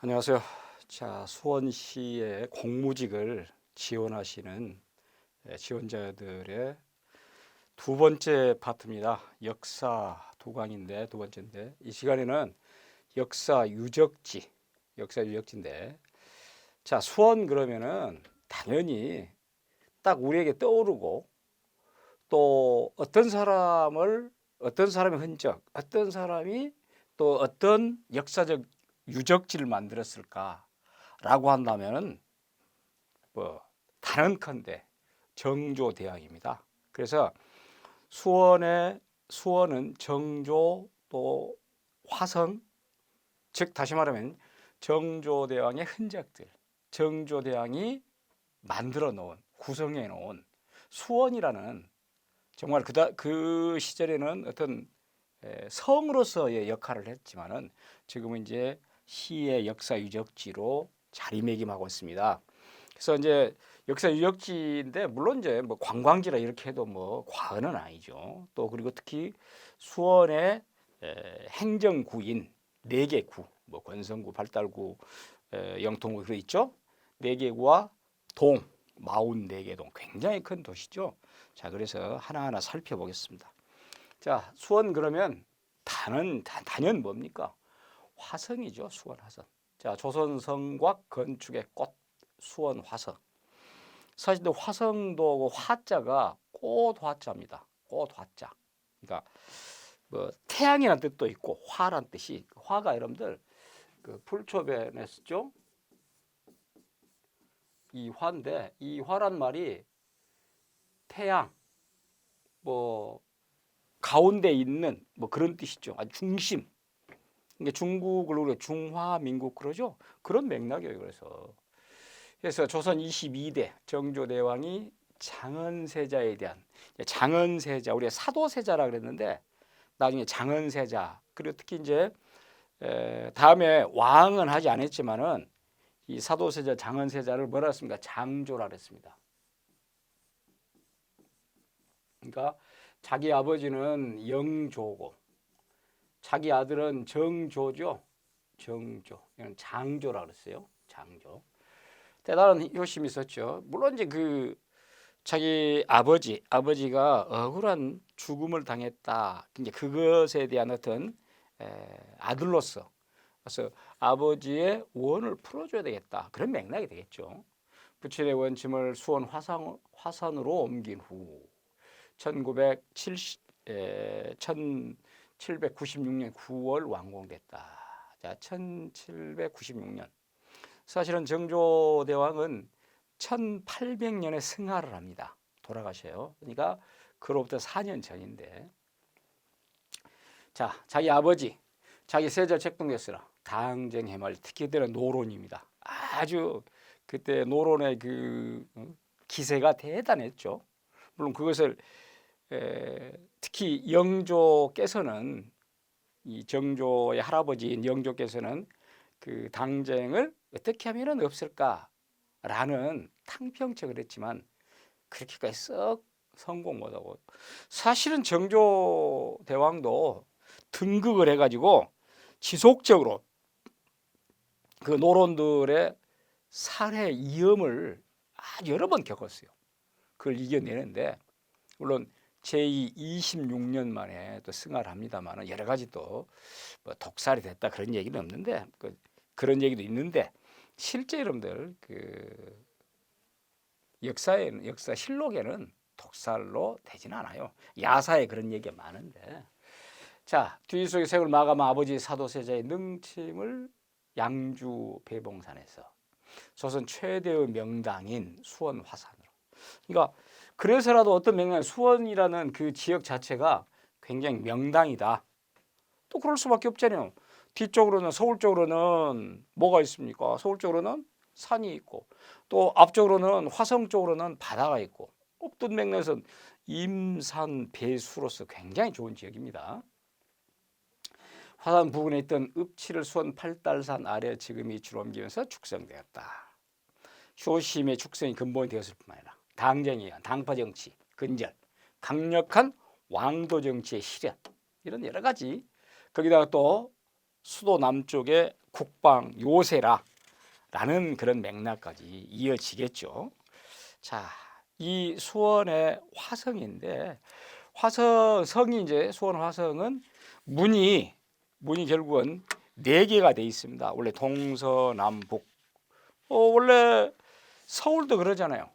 안녕하세요. 자, 수원시의 공무직을 지원하시는 지원자들의 두 번째 파트입니다. 역사 두 강인데 두 번째인데 이 시간에는 역사 유적지인데 자, 수원 그러면은 당연히 딱 우리에게 떠오르고 또 어떤 사람의 흔적, 어떤 사람이 또 어떤 역사적 유적지를 만들었을까라고 한다면은 뭐 단언컨대 정조대왕입니다. 그래서 수원은 정조 또 화성, 즉 다시 말하면 정조대왕의 흔적들, 정조대왕이 만들어 놓은 구성해 놓은 수원이라는 정말 그 시절에는 어떤 성으로서의 역할을 했지만은 지금은 이제 시의 역사 유적지로 자리매김하고 있습니다. 그래서 이제 역사 유적지인데 물론 이제 뭐 관광지라 이렇게 해도 뭐 과언은 아니죠. 또 그리고 특히 수원의 행정구인 네 개 구, 뭐 권성구, 발달구, 영통구 그래 있죠. 네 개 구와 동 44개 동 굉장히 큰 도시죠. 자, 그래서 하나하나 살펴보겠습니다. 자, 수원 그러면 단연 뭡니까? 화성이죠. 수원 화성. 자, 조선 성곽 건축의 꽃 수원 화성. 사실 화성도 화자가 꽃 화자입니다. 꽃 화자. 그러니까 뭐 태양이라는 뜻도 있고 화란 뜻이 화가 여러분들 그 불초변에 쓰죠. 이 화인데 이 화란 말이 태양 뭐 가운데 있는 뭐 그런 뜻이죠. 아주 중심. 이게 중국을 우리가 중화민국 그러죠. 그런 맥락이에요. 그래서 조선 22대 정조대왕이 장은세자에 대한 장은세자 우리가 사도세자라 그랬는데 나중에 장은세자 그리고 특히 이제 다음에 왕은 하지 않았지만은 이 사도세자 장은세자를 뭐라 했습니까? 장조라 그랬습니다. 그러니까 자기 아버지는 영조고 자기 아들은 정조죠. 정조. 이건 장조라 그랬어요. 장조. 대단한 효심이 있었죠. 물론 이제 그 자기 아버지가 억울한 죽음을 당했다. 이제 그것에 대한 어떤 아들로서 그래서 아버지의 원을 풀어줘야 되겠다. 그런 맥락이 되겠죠. 부친의 원침을 수원 화산으로 옮긴 후 1796년 9월 완공됐다. 자, 1796년. 사실은 정조대왕은 1800년에 승하를 합니다. 돌아가셔요. 그러니까 그로부터 4년 전인데. 자, 자기 아버지, 자기 세자 책동됐으나 당정 해말, 특히 그때는 노론입니다. 아주 그때 노론의 그 기세가 대단했죠. 물론 그것을 특히 영조께서는 이 정조의 할아버지인 영조께서는 그 당쟁을 어떻게 하면은 없을까라는 탕평책을 했지만 그렇게까지 썩 성공 못하고 사실은 정조 대왕도 등극을 해가지고 지속적으로 그 노론들의 살해 위험을 아주 여러 번 겪었어요. 그걸 이겨내는데 물론 제2 26년 만에 또 승하를 합니다만 여러 가지 또뭐 독살이 됐다 그런 얘기는 없는데 그런 얘기도 있는데 실제 여러분들 그 역사 실록에는 독살로 되지는 않아요. 야사에 그런 얘기가 많은데 자 뒤속의 세월 마감한 아버지 사도세자의 능침을 양주 배봉산에서 조선 최대의 명당인 수원 화산으로 그러니까 그래서라도 어떤 맥락 수원이라는 그 지역 자체가 굉장히 명당이다. 또 그럴 수밖에 없잖아요. 뒤쪽으로는 서울 쪽으로는 뭐가 있습니까? 서울 쪽으로는 산이 있고 또 앞쪽으로는 화성 쪽으로는 바다가 있고 없던 맥락에서는 임산 배수로서 굉장히 좋은 지역입니다. 화산 부근에 있던 읍치를 수원 팔달산 아래 지금 이주로 옮기면서 축성되었다. 효심의 축성이 근본이 되었을 뿐만 아니라 당정에 의한 당파 정치, 근절, 강력한 왕도 정치의 실현 이런 여러 가지 거기다가 또 수도 남쪽에 국방 요새라라는 그런 맥락까지 이어지겠죠. 자, 이 수원의 화성인데 화성이 이제 수원 화성은 문이 결국은 네 개가 돼 있습니다. 원래 동서남북. 원래 서울도 그러잖아요.